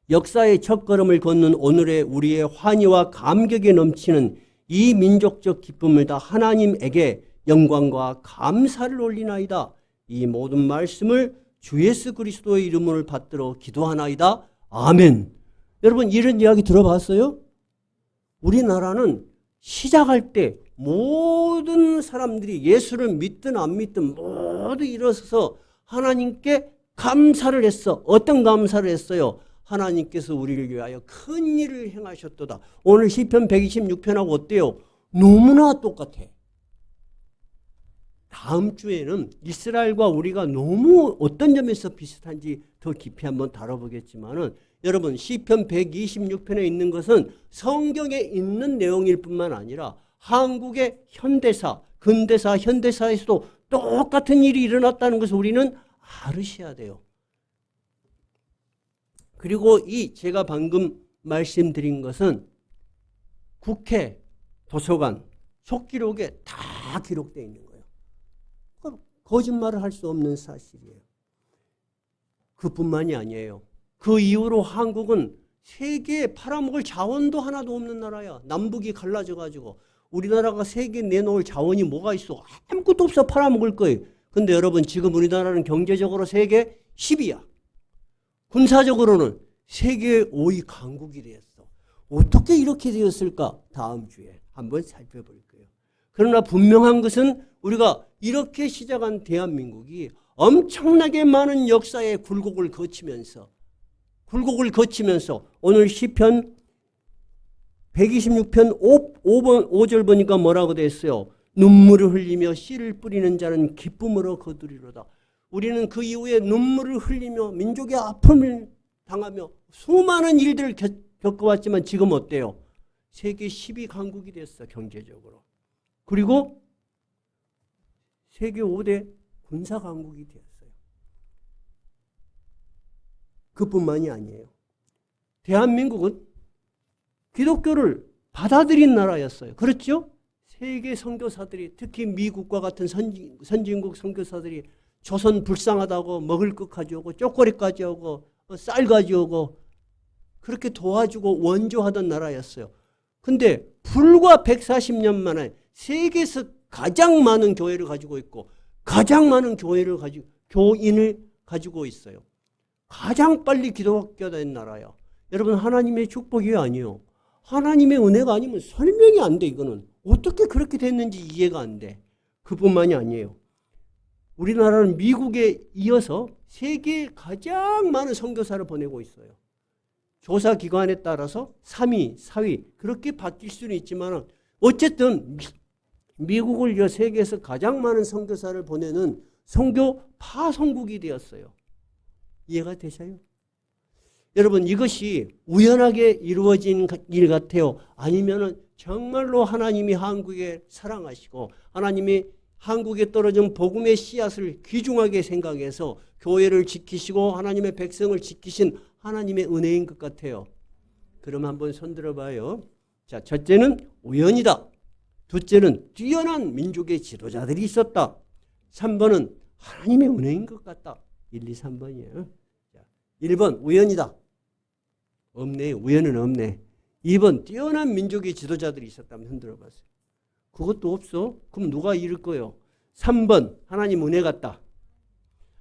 S1: 역사의 첫걸음을 걷는 오늘의 우리의 환희와 감격에 넘치는 이 민족적 기쁨을 다 하나님에게 영광과 감사를 올리나이다. 이 모든 말씀을 주 예수 그리스도의 이름을 받들어 기도하나이다. 아멘. 여러분 이런 이야기 들어봤어요? 우리나라는 시작할 때 모든 사람들이 예수를 믿든 안 믿든 모두 일어서서 하나님께 감사를 했어. 어떤 감사를 했어요? 하나님께서 우리를 위하여 큰 일을 행하셨도다. 오늘 시편 126편하고 어때요? 너무나 똑같아. 다음 주에는 이스라엘과 우리가 너무 어떤 점에서 비슷한지 더 깊이 한번 다뤄보겠지만은 여러분 시편 126편에 있는 것은 성경에 있는 내용일 뿐만 아니라 한국의 현대사, 근대사, 현대사에서도 똑같은 일이 일어났다는 것을 우리는 알으셔야 돼요. 그리고 이 제가 방금 말씀드린 것은 국회, 도서관, 속기록에 다 기록되어 있는 거예요. 거짓말을 할 수 없는 사실이에요. 그뿐만이 아니에요. 그 이후로 한국은 세계에 팔아먹을 자원도 하나도 없는 나라야. 남북이 갈라져 가지고 우리나라가 세계에 내놓을 자원이 뭐가 있어? 아무것도 없어. 팔아먹을 거예요. 근데 여러분 지금 우리나라는 경제적으로 세계 10위야. 군사적으로는 세계 5위 강국이 되었어. 어떻게 이렇게 되었을까? 다음 주에 한번 살펴볼 거예요. 그러나 분명한 것은 우리가 이렇게 시작한 대한민국이 엄청나게 많은 역사의 굴곡을 거치면서 오늘 시편 126편 5절 보니까 뭐라고 됐어요? 눈물을 흘리며 씨를 뿌리는 자는 기쁨으로 거두리로다. 우리는 그 이후에 눈물을 흘리며 민족의 아픔을 당하며 수많은 일들을 겪어왔지만 지금 어때요? 세계 10위 강국이 됐어, 경제적으로. 그리고 세계 5대 군사 강국이 되었어요. 그뿐만이 아니에요. 대한민국은 기독교를 받아들인 나라였어요. 그렇죠? 세계 선교사들이, 특히 미국과 같은 선진국 선교사들이 조선 불쌍하다고 먹을 것 가져오고 쪼꼬리까지 오고 쌀 가져오고 그렇게 도와주고 원조하던 나라였어요. 근데 불과 140년 만에 세계에서 가장 많은 교회를 가지고 있고 가장 많은 교인을 가지고 있어요. 가장 빨리 기독교가 된 나라야. 여러분, 하나님의 축복이 아니에요. 하나님의 은혜가 아니면 설명이 안 돼. 이거는 어떻게 그렇게 됐는지 이해가 안 돼. 그뿐만이 아니에요. 우리나라는 미국에 이어서 세계에 가장 많은 선교사를 보내고 있어요. 조사 기관에 따라서 3위, 4위 그렇게 바뀔 수는 있지만 어쨌든 미국을 이어 세계에서 가장 많은 선교사를 보내는 선교 파송국이 되었어요. 이해가 되셔요? 여러분, 이것이 우연하게 이루어진 일 같아요? 아니면은 정말로 하나님이 한국에 사랑하시고 하나님이 한국에 떨어진 복음의 씨앗을 귀중하게 생각해서 교회를 지키시고 하나님의 백성을 지키신 하나님의 은혜인 것 같아요. 그럼 한번 손들어 봐요. 자, 첫째는 우연이다. 둘째는 뛰어난 민족의 지도자들이 있었다. 3번은 하나님의 은혜인 것 같다. 1, 2, 3번이에요. 자, 1번 우연이다. 없네. 우연은 없네. 2번 뛰어난 민족의 지도자들이 있었다면 흔들어 봤어요. 그것도 없어? 그럼 누가 이룰 거예요? 3번 하나님 은혜 같다.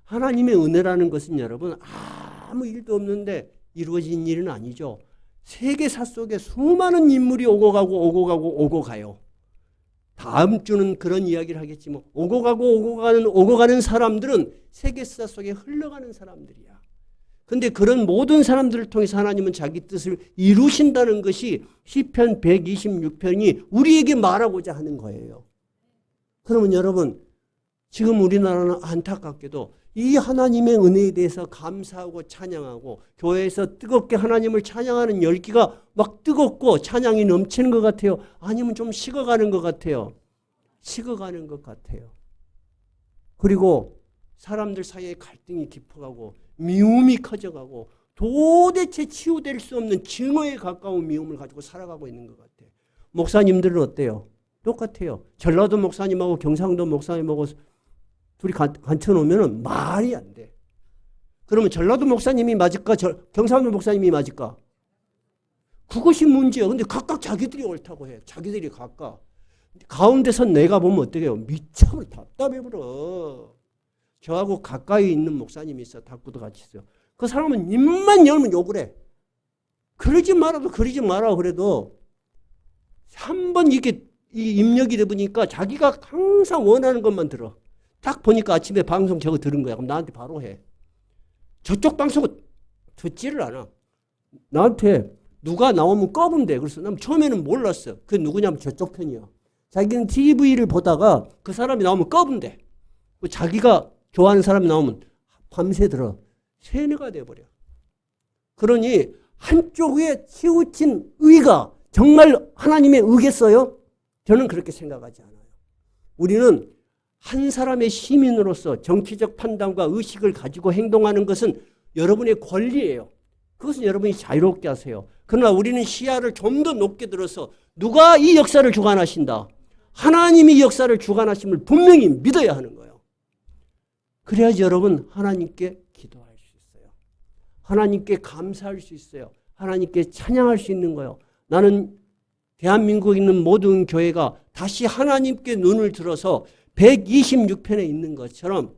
S1: 하나님의 은혜라는 것은 여러분 아무 일도 없는데 이루어진 일은 아니죠. 세계사 속에 수많은 인물이 오고 가고 가요. 다음 주는 그런 이야기를 하겠지만 오고 가는 사람들은 세계사 속에 흘러가는 사람들이야. 근데 그런 모든 사람들을 통해서 하나님은 자기 뜻을 이루신다는 것이 시편 126편이 우리에게 말하고자 하는 거예요. 그러면 여러분, 지금 우리나라는 안타깝게도 이 하나님의 은혜에 대해서 감사하고 찬양하고 교회에서 뜨겁게 하나님을 찬양하는 열기가 막 뜨겁고 찬양이 넘치는 것 같아요? 아니면 좀 식어가는 것 같아요? 식어가는 것 같아요. 그리고 사람들 사이에 갈등이 깊어가고 미움이 커져가고 도대체 치유될 수 없는 증오에 가까운 미움을 가지고 살아가고 있는 것 같아요. 목사님들은 어때요? 똑같아요. 전라도 목사님하고 경상도 목사님하고 둘이 간쳐놓으면 말이 안 돼. 그러면 전라도 목사님이 맞을까? 경상도 목사님이 맞을까? 그것이 문제야. 근데 각각 자기들이 옳다고 해. 자기들이 각각. 가운데서 내가 보면 어떻게 해요? 미쳐버려. 답답해버려. 저하고 가까이 있는 목사님이 있어. 닭구도 같이 있어요. 그 사람은 입만 열면 욕을 해. 그러지 말아도 그래도 한 번 이렇게 이 입력이 돼 보니까 자기가 항상 원하는 것만 들어. 딱 보니까 아침에 방송 저거 들은 거야. 그럼 나한테 바로 해. 저쪽 방송은 듣지를 않아. 나한테 누가 나오면 꺼본대. 그래서 난 처음에는 몰랐어. 그게 누구냐면 저쪽 편이야. 자기는 TV를 보다가 그 사람이 나오면 꺼본대. 자기가 좋아하는 사람이 나오면 밤새 들어. 세뇌가 돼버려. 그러니 한쪽에 치우친 의가 정말 하나님의 의겠어요? 저는 그렇게 생각하지 않아요. 우리는 한 사람의 시민으로서 정치적 판단과 의식을 가지고 행동하는 것은 여러분의 권리예요. 그것은 여러분이 자유롭게 하세요. 그러나 우리는 시야를 좀 더 높게 들어서 누가 이 역사를 주관하신다? 하나님이 이 역사를 주관하심을 분명히 믿어야 하는 거예요. 그래야지 여러분 하나님께 기도할 수 있어요. 하나님께 감사할 수 있어요. 하나님께 찬양할 수 있는 거예요. 나는 대한민국에 있는 모든 교회가 다시 하나님께 눈을 들어서 126편에 있는 것처럼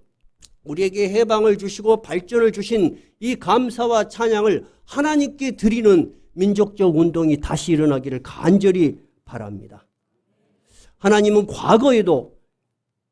S1: 우리에게 해방을 주시고 발전을 주신 이 감사와 찬양을 하나님께 드리는 민족적 운동이 다시 일어나기를 간절히 바랍니다. 하나님은 과거에도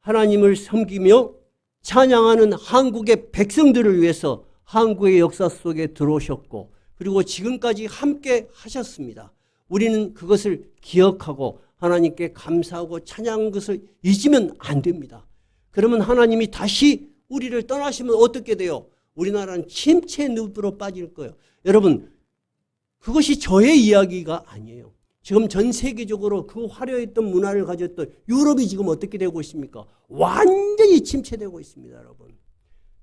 S1: 하나님을 섬기며 찬양하는 한국의 백성들을 위해서 한국의 역사 속에 들어오셨고 그리고 지금까지 함께 하셨습니다. 우리는 그것을 기억하고 하나님께 감사하고 찬양한 것을 잊으면 안 됩니다. 그러면 하나님이 다시 우리를 떠나시면 어떻게 돼요? 우리나라는 침체 늪으로 빠질 거예요. 여러분, 그것이 저의 이야기가 아니에요. 지금 전 세계적으로 그 화려했던 문화를 가졌던 유럽이 지금 어떻게 되고 있습니까? 완전히 침체되고 있습니다, 여러분.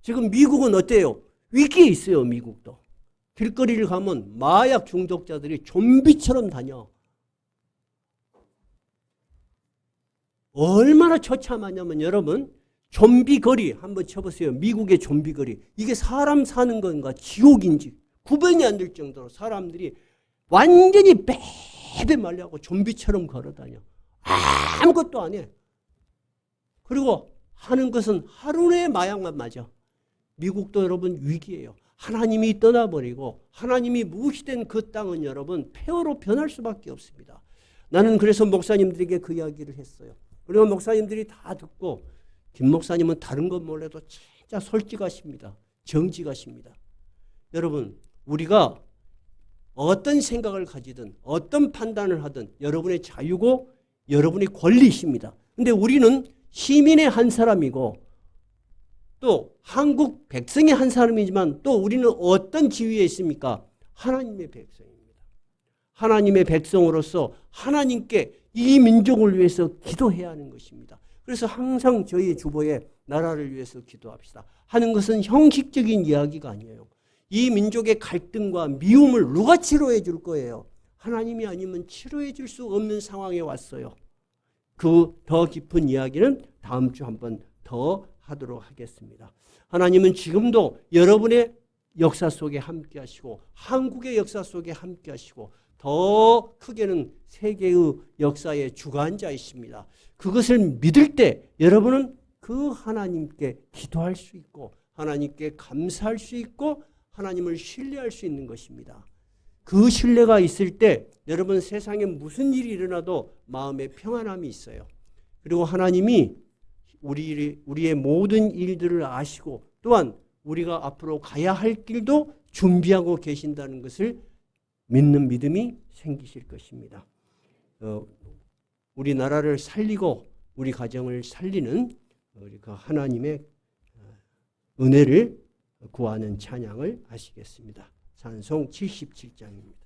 S1: 지금 미국은 어때요? 위기에 있어요, 미국도. 길거리를 가면 마약 중독자들이 좀비처럼 다녀. 얼마나 처참하냐면 여러분, 좀비 거리 한번 쳐보세요. 미국의 좀비 거리. 이게 사람 사는 건가 지옥인지 구분이 안 될 정도로 사람들이 완전히 빼빼 말려고 좀비처럼 걸어다녀. 아무것도 안 해. 그리고 하는 것은 하루의 마약만 맞아. 미국도 여러분 위기예요. 하나님이 떠나버리고 하나님이 무시된 그 땅은 여러분 폐허로 변할 수밖에 없습니다. 나는 그래서 목사님들에게 그 이야기를 했어요. 그리고 목사님들이 다 듣고 김 목사님은 다른 것 몰라도 진짜 솔직하십니다. 정직하십니다. 여러분 우리가 어떤 생각을 가지든 어떤 판단을 하든 여러분의 자유고 여러분의 권리이십니다. 그런데 우리는 시민의 한 사람이고 또 한국 백성의 한 사람이지만 또 우리는 어떤 지위에 있습니까? 하나님의 백성입니다. 하나님의 백성으로서 하나님께 이 민족을 위해서 기도해야 하는 것입니다. 그래서 항상 저희 주보에 나라를 위해서 기도합시다 하는 것은 형식적인 이야기가 아니에요. 이 민족의 갈등과 미움을 누가 치료해 줄 거예요? 하나님이 아니면 치료해 줄 수 없는 상황에 왔어요. 그 더 깊은 이야기는 다음 주 한번 더 하도록 하겠습니다. 하나님은 지금도 여러분의 역사 속에 함께 하시고 한국의 역사 속에 함께 하시고 더 크게는 세계의 역사의 주관자이십니다. 그것을 믿을 때 여러분은 그 하나님께 기도할 수 있고 하나님께 감사할 수 있고 하나님을 신뢰할 수 있는 것입니다. 그 신뢰가 있을 때 여러분 세상에 무슨 일이 일어나도 마음에 평안함이 있어요. 그리고 하나님이 우리의 모든 일들을 아시고 또한 우리가 앞으로 가야 할 길도 준비하고 계신다는 것을 믿는 믿음이 생기실 것입니다. 우리나라를 살리고 우리 가정을 살리는 우리 그 하나님의 은혜를 구하는 찬양을 하시겠습니다. 찬송 77장입니다.